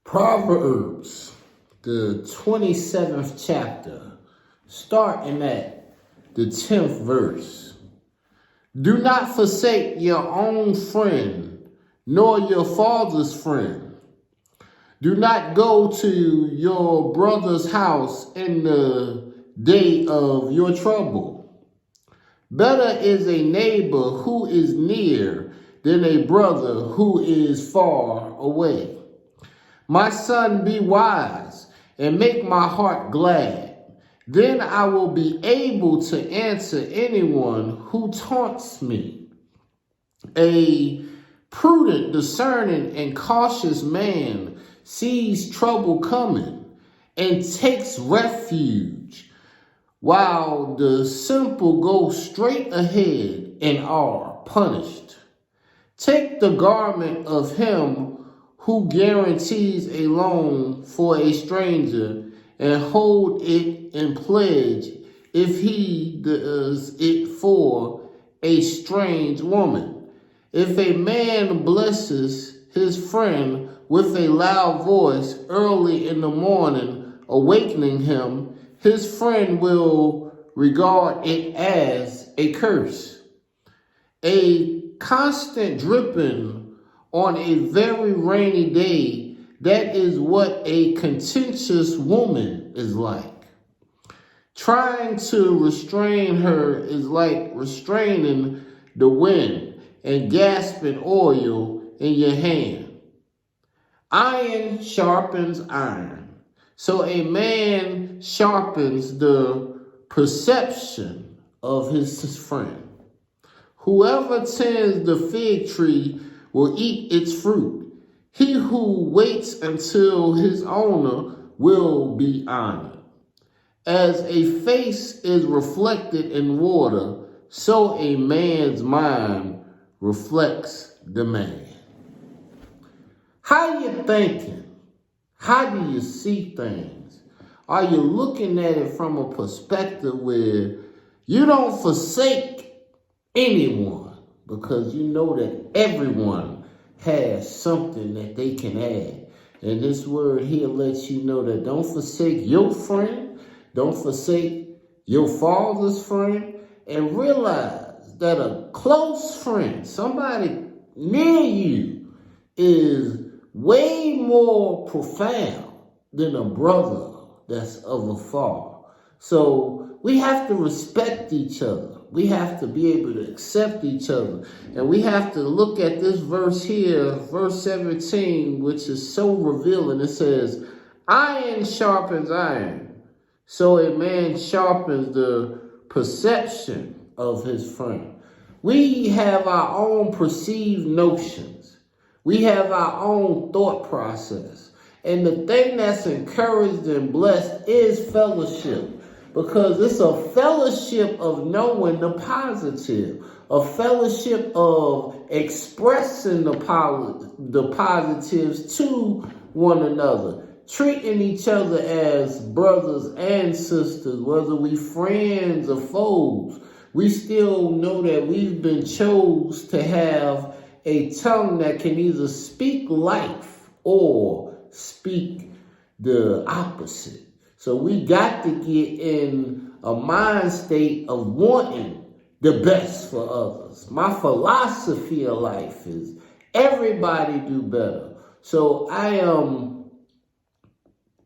Proverbs, the 27th chapter, starting at the 10th verse. Do not forsake your own friend, nor your father's friend. Do not go to your brother's house in the day of your trouble. Better is a neighbor who is near than a brother who is far away. My son, be wise and make my heart glad. Then I will be able to answer anyone who taunts me. A prudent, discerning, and cautious man sees trouble coming and takes refuge, while the simple go straight ahead and are punished. Take the garment of him who guarantees a loan for a stranger and hold it in pledge if he does it for a strange woman. If a man blesses his friend with a loud voice early in the morning, awakening him, his friend will regard it as a curse. A constant dripping on a very rainy day, that is what a contentious woman is like. Trying to restrain her is like restraining the wind and gasping oil in your hand. Iron sharpens iron. So a man sharpens the perception of his friend. Whoever tends the fig tree will eat its fruit. He who waits until his owner will be honored. As a face is reflected in water, so a man's mind reflects the man. How you thinking? How do you see things? Are you looking at it from a perspective where you don't forsake anyone? Because you know that everyone has something that they can add. And this word here lets you know that don't forsake your friend, don't forsake your father's friend, and realize that a close friend, somebody near you, is way more profound than a brother that's of afar. So we have to respect each other. We have to be able to accept each other. And we have to look at this verse here, verse 17, which is so revealing. It says, iron sharpens iron. So a man sharpens the perception of his friend. We have our own perceived notions. We have our own thought process. And the thing that's encouraged and blessed is fellowship. Because it's a fellowship of knowing the positive, a fellowship of expressing the positives to one another, treating each other as brothers and sisters, whether we friends or foes. We still know that we've been chose to have a tongue that can either speak life or speak the opposite. So we got to get in a mind state of wanting the best for others. My philosophy of life is everybody do better. So I am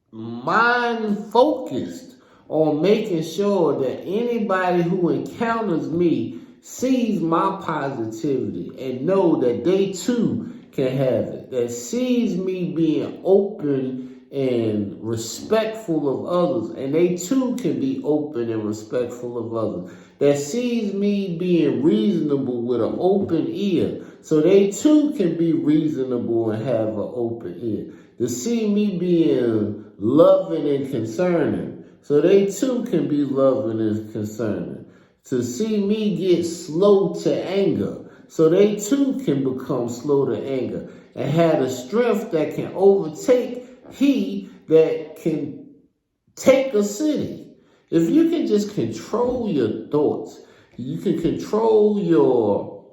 mind focused on making sure that anybody who encounters me sees my positivity and know that they too can have it. That sees me being open and respectful of others, and they too can be open and respectful of others. That sees me being reasonable with an open ear, so they too can be reasonable and have an open ear. To see me being loving and concerning, so they too can be loving and concerning. To see me get slow to anger, so they too can become slow to anger and have the strength that can overtake he that can take a city. If you can just control your thoughts, you can control your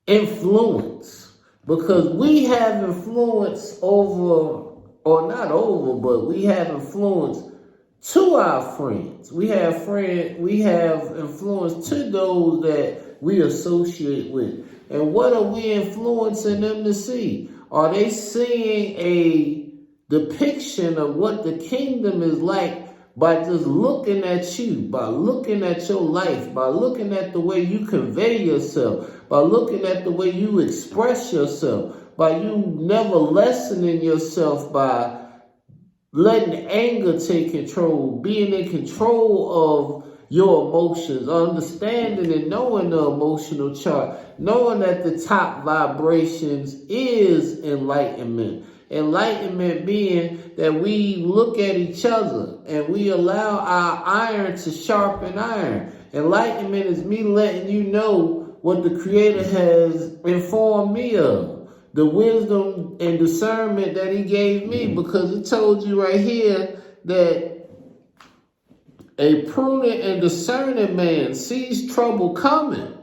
influence, because we have influence over or not over, but we have influence to our friends. We have influence to those that we associate with. And what are we influencing them to see? Are they seeing a depiction of what the kingdom is like by just looking at you, by looking at your life, by looking at the way you convey yourself, by looking at the way you express yourself, by you never lessening yourself, by letting anger take control, being in control of your emotions, understanding and knowing the emotional chart, knowing that the top vibrations is enlightenment. Enlightenment being that we look at each other and we allow our iron to sharpen iron. Enlightenment is me letting you know what the Creator has informed me of. The wisdom and discernment that he gave me, because it told you right here that a prudent and discerning man sees trouble coming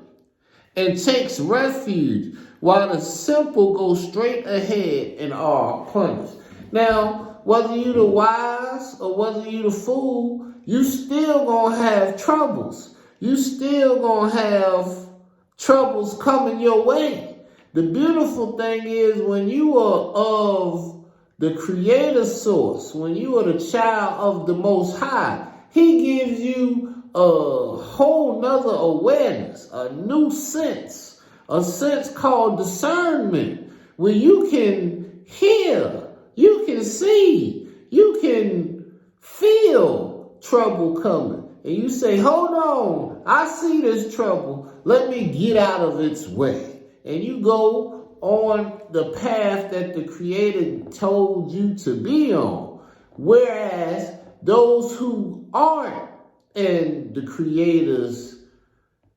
and takes refuge, while the simple go straight ahead and are punished. Now, whether you the wise or whether you the fool, you still gonna have troubles. You still gonna have troubles coming your way. The beautiful thing is when you are of the Creator source, when you are the child of the Most High, he gives you a whole nother awareness, a new sense, a sense called discernment, where you can hear, you can see, you can feel trouble coming. And you say, hold on, I see this trouble, let me get out of its way. And you go on the path that the Creator told you to be on. Whereas those who aren't in the Creator's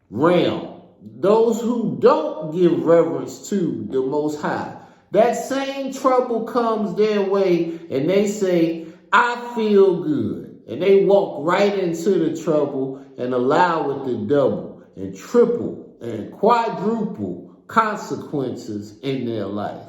realm, those who don't give reverence to the Most High, that same trouble comes their way and they say, I feel good. And they walk right into the trouble and allow it to double and triple and quadruple consequences in their life.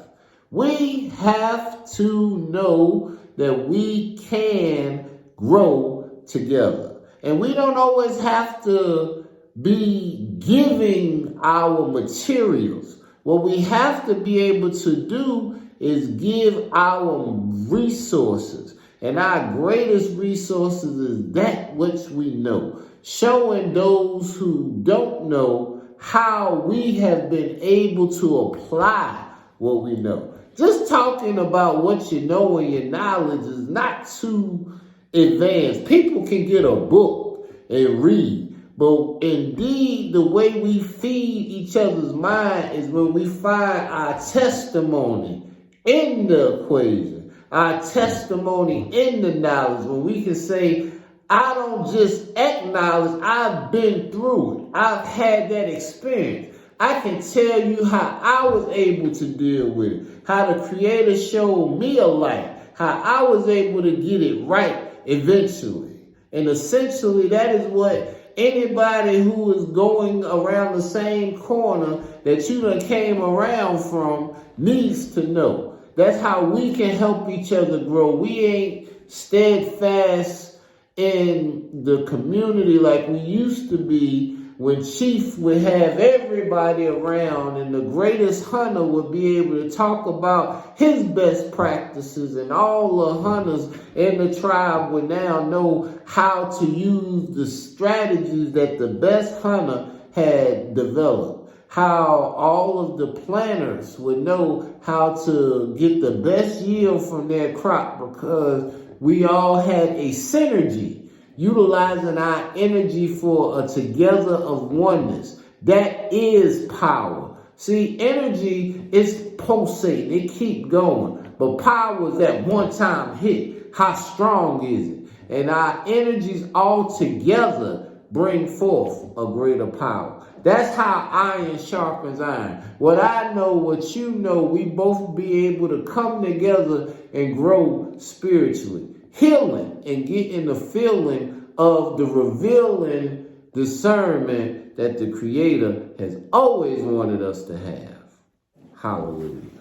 We have to know that we can grow together. And we don't always have to be giving our materials. What we have to be able to do is give our resources. And our greatest resources is that which we know. Showing those who don't know how we have been able to apply what we know. Just talking about what you know and your knowledge is not too advanced. People can get a book and read, but indeed the way we feed each other's mind is when we find our testimony in the equation, our testimony in the knowledge, when we can say, I don't just acknowledge, I've been through it. I've had that experience. I can tell you how I was able to deal with it, how the Creator showed me a light, how I was able to get it right eventually. And essentially, that is what anybody who is going around the same corner that you done came around from needs to know. That's how we can help each other grow. We ain't steadfast in the community like we used to be, when Chief would have everybody around and the greatest hunter would be able to talk about his best practices, and all the hunters in the tribe would now know how to use the strategies that the best hunter had developed. How all of the planters would know how to get the best yield from their crop, because we all had a synergy, utilizing our energy for a together of oneness. That is power. See, energy is pulsating, it keep going. But power is that one-time hit. How strong is it? And our energies all together bring forth a greater power. That's how iron sharpens iron. What I know, what you know, we both be able to come together and grow spiritually. Healing and getting the feeling of the revealing discernment that the Creator has always wanted us to have. Hallelujah.